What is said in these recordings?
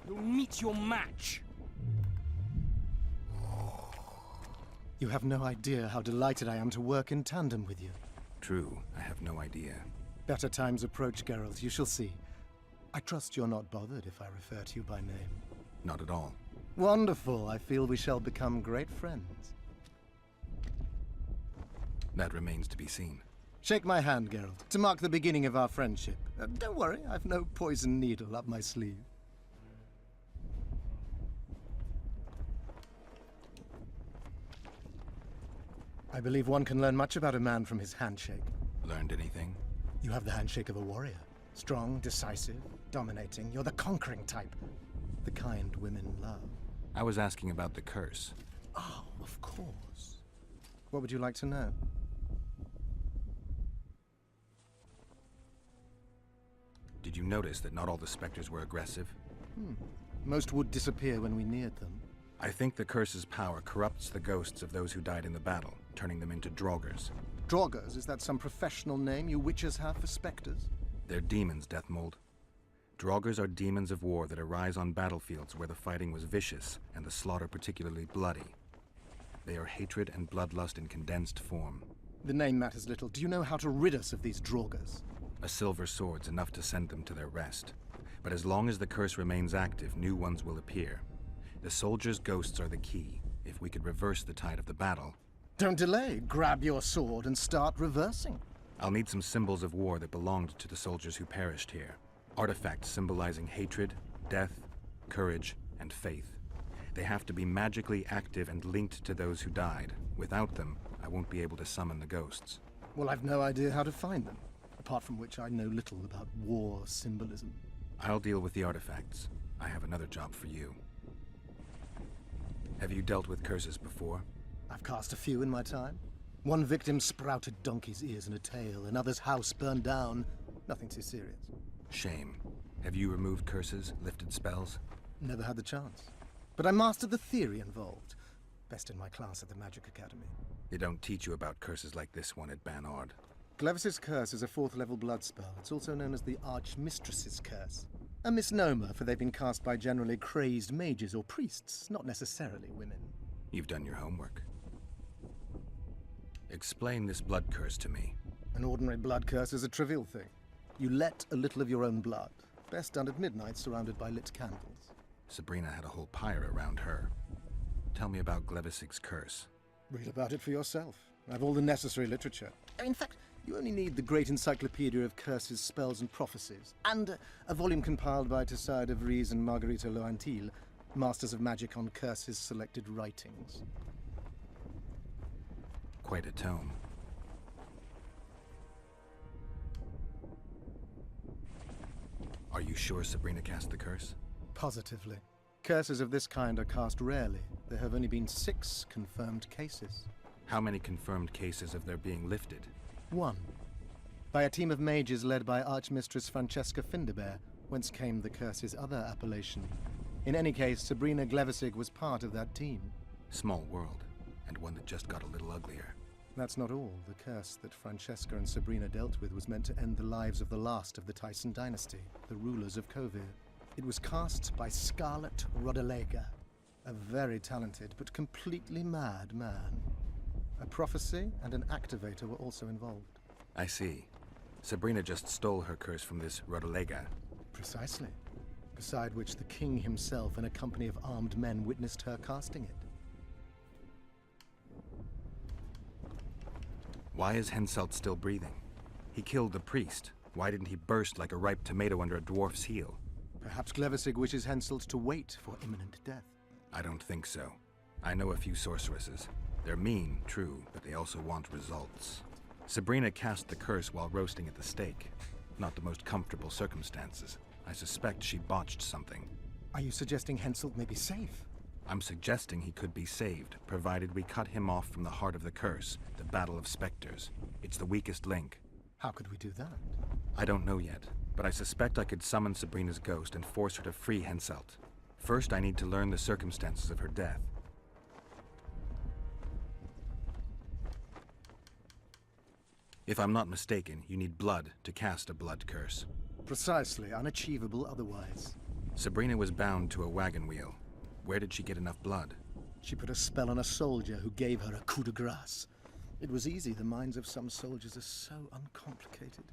You'll meet your match. You have no idea how delighted I am to work in tandem with you. True, I have no idea. Better times approach, Geralt, you shall see. I trust you're not bothered if I refer to you by name. Not at all. Wonderful, I feel we shall become great friends. That remains to be seen. Shake my hand, Geralt, to mark the beginning of our friendship. Don't worry, I've no poison needle up my sleeve. I believe one can learn much about a man from his handshake. Learned anything? You have the handshake of a warrior. Strong, decisive, dominating. You're the conquering type. The kind women love. I was asking about the curse. Oh, of course. What would you like to know? Did you notice that not all the specters were aggressive? Most would disappear when we neared them. I think the curse's power corrupts the ghosts of those who died in the battle, turning them into draugrs. Draugrs, is that some professional name you witches have for specters? They're demons, Dethmold. Draugrs are demons of war that arise on battlefields where the fighting was vicious and the slaughter particularly bloody. They are hatred and bloodlust in condensed form. The name matters little. Do you know how to rid us of these Draugrs? A silver sword's enough to send them to their rest. But as long as the curse remains active, new ones will appear. The soldiers' ghosts are the key. If we could reverse the tide of the battle... Don't delay. Grab your sword and start reversing. I'll need some symbols of war that belonged to the soldiers who perished here. Artifacts symbolizing hatred, death, courage, and faith. They have to be magically active and linked to those who died. Without them, I won't be able to summon the ghosts. Well, I've no idea how to find them. Apart from which I know little about war symbolism. I'll deal with the artifacts. I have another job for you. Have you dealt with curses before? I've cast a few in my time. One victim sprouted donkey's ears and a tail, another's house burned down. Nothing too serious. Shame. Have you removed curses, lifted spells? Never had the chance. But I mastered the theory involved. Best in my class at the Magic Academy. They don't teach you about curses like this one at Banord. Glevis's curse is a 4th level blood spell. It's also known as the Archmistress's curse. A misnomer, for they've been cast by generally crazed mages or priests, not necessarily women. You've done your homework. Explain this blood curse to me. An ordinary blood curse is a trivial thing. You let a little of your own blood. Best done at midnight, surrounded by lit candles. Sabrina had a whole pyre around her. Tell me about Glevis's curse. Read about it for yourself. I have all the necessary literature. In fact, you only need the Great Encyclopedia of Curses, Spells and Prophecies, and a volume compiled by Tessard de Vries and Margarita Loantil, Masters of Magic on Curses Selected Writings. Quite a tome. Are you sure Sabrina cast the curse? Positively. Curses of this kind are cast rarely. There have only been 6 confirmed cases. How many confirmed cases of their being lifted? 1. By a team of mages led by Archmistress Francesca Finderbear, whence came the curse's other appellation. In any case, Sabrina Glevisig was part of that team. Small world, and one that just got a little uglier. That's not all. The curse that Francesca and Sabrina dealt with was meant to end the lives of the last of the Tyson dynasty, the rulers of Kovir. It was cast by Scarlet Rodalega, a very talented but completely mad man. A prophecy and an activator were also involved. I see. Sabrina just stole her curse from this Rodalega. Precisely. Beside which the king himself and a company of armed men witnessed her casting it. Why is Henselt still breathing? He killed the priest. Why didn't he burst like a ripe tomato under a dwarf's heel? Perhaps Glevisig wishes Henselt to wait for imminent death. I don't think so. I know a few sorceresses. They're mean, true, but they also want results. Sabrina cast the curse while roasting at the stake. Not the most comfortable circumstances. I suspect she botched something. Are you suggesting Henselt may be safe? I'm suggesting he could be saved, provided we cut him off from the heart of the curse, the Battle of Specters. It's the weakest link. How could we do that? I don't know yet, but I suspect I could summon Sabrina's ghost and force her to free Henselt. First, I need to learn the circumstances of her death. If I'm not mistaken, you need blood to cast a blood curse. Precisely, unachievable otherwise. Sabrina was bound to a wagon wheel. Where did she get enough blood? She put a spell on a soldier who gave her a coup de grace. It was easy. The minds of some soldiers are so uncomplicated.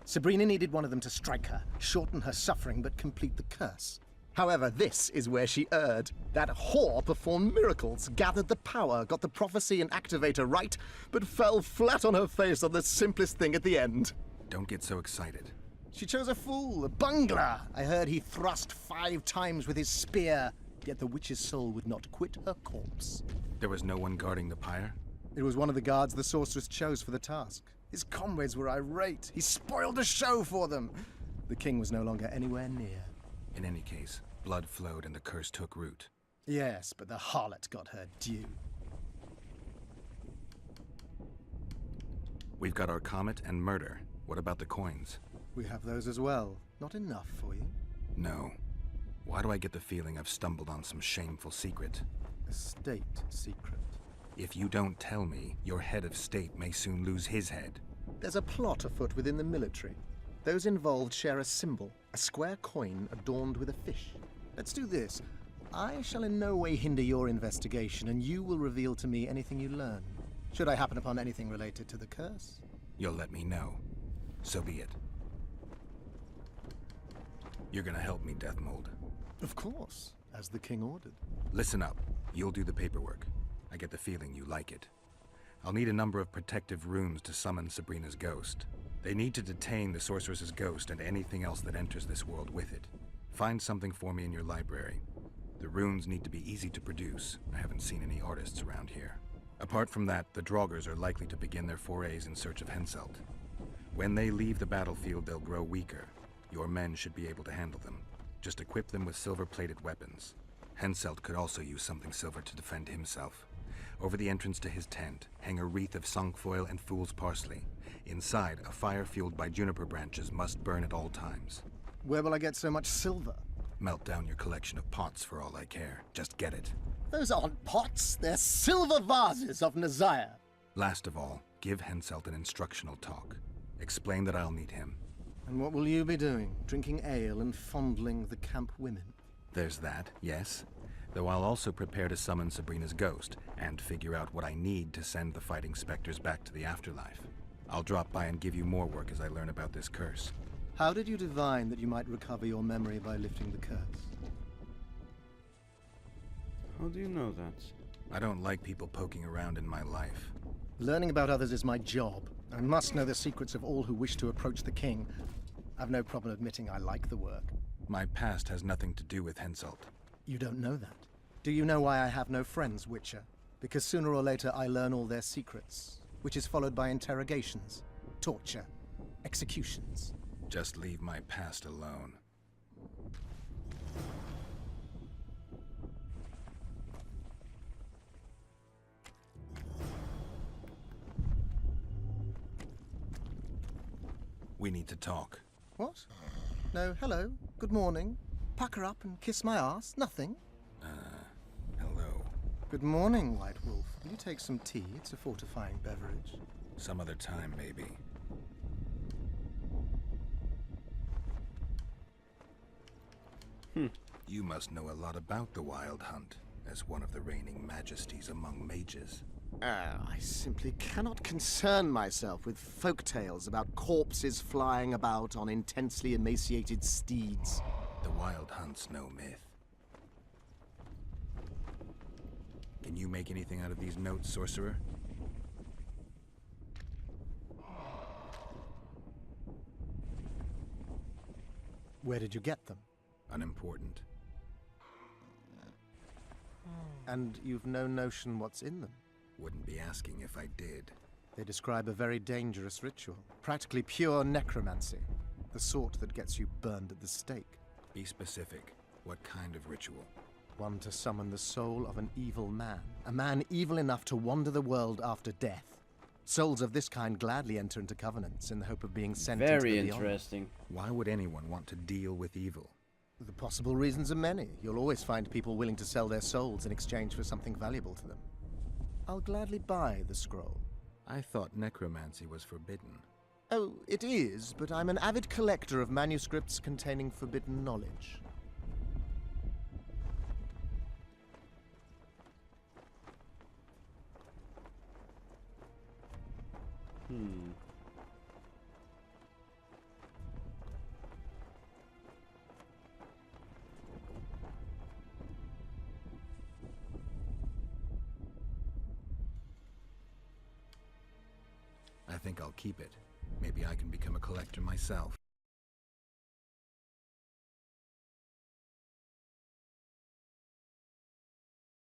Sabrina needed one of them to strike her, shorten her suffering, but complete the curse. However, this is where she erred. That whore performed miracles, gathered the power, got the prophecy and activator right, but fell flat on her face on the simplest thing at the end. Don't get so excited. She chose a fool, a bungler. I heard he thrust 5 times with his spear, yet the witch's soul would not quit her corpse. There was no one guarding the pyre? It was one of the guards the sorceress chose for the task. His comrades were irate. He spoiled the show for them. The king was no longer anywhere near. In any case, blood flowed and the curse took root. Yes, but the harlot got her due. We've got our comet and murder. What about the coins? We have those as well. Not enough for you? No. Why do I get the feeling I've stumbled on some shameful secret? A state secret. If you don't tell me, your head of state may soon lose his head. There's a plot afoot within the military. Those involved share a symbol, a square coin adorned with a fish. Let's do this. I shall in no way hinder your investigation, and you will reveal to me anything you learn. Should I happen upon anything related to the curse? You'll let me know. So be it. You're gonna help me, Dethmold. Of course, as the king ordered. Listen up. You'll do the paperwork. I get the feeling you like it. I'll need a number of protective runes to summon Sabrina's ghost. They need to detain the sorceress's ghost and anything else that enters this world with it. Find something for me in your library. The runes need to be easy to produce. I haven't seen any artists around here. Apart from that, the Draugrs are likely to begin their forays in search of Henselt. When they leave the battlefield, they'll grow weaker. Your men should be able to handle them. Just equip them with silver-plated weapons. Henselt could also use something silver to defend himself. Over the entrance to his tent, hang a wreath of cinquefoil and fool's parsley. Inside, a fire fueled by juniper branches must burn at all times. Where will I get so much silver? Melt down your collection of pots for all I care. Just get it. Those aren't pots, they're silver vases of Nazaya. Last of all, give Henselt an instructional talk. Explain that I'll need him. And what will you be doing? Drinking ale and fondling the camp women? There's that, yes. Though I'll also prepare to summon Sabrina's ghost, and figure out what I need to send the fighting specters back to the afterlife. I'll drop by and give you more work as I learn about this curse. How did you divine that you might recover your memory by lifting the curse? How do you know that? I don't like people poking around in my life. Learning about others is my job. I must know the secrets of all who wish to approach the king. I've no problem admitting I like the work. My past has nothing to do with Henselt. You don't know that. Do you know why I have no friends, Witcher? Because sooner or later I learn all their secrets, which is followed by interrogations, torture, executions. Just leave my past alone. We need to talk. What? No, hello, good morning. Pucker up and kiss my ass, nothing. Hello. Good morning, White Wolf. Will you take some tea? It's a fortifying beverage. Some other time, maybe. You must know a lot about the Wild Hunt, as one of the reigning majesties among mages. I simply cannot concern myself with folk tales about corpses flying about on intensely emaciated steeds. The Wild Hunt's no myth. Can you make anything out of these notes, sorcerer? Where did you get them? Unimportant. And you've no notion what's in them? Wouldn't be asking if I did. They describe a very dangerous ritual, practically pure necromancy, the sort that gets you burned at the stake. Be specific. What kind of ritual? One to summon the soul of an evil man, a man evil enough to wander the world after death. Souls of this kind gladly enter into covenants in the hope of being sent into Very the beyond. interesting. Why would anyone want to deal with evil? The possible reasons are many. You'll always find people willing to sell their souls in exchange for something valuable to them. I'll gladly buy the scroll. I thought necromancy was forbidden. Oh, it is, but I'm an avid collector of manuscripts containing forbidden knowledge. think I'll keep it. Maybe I can become a collector myself.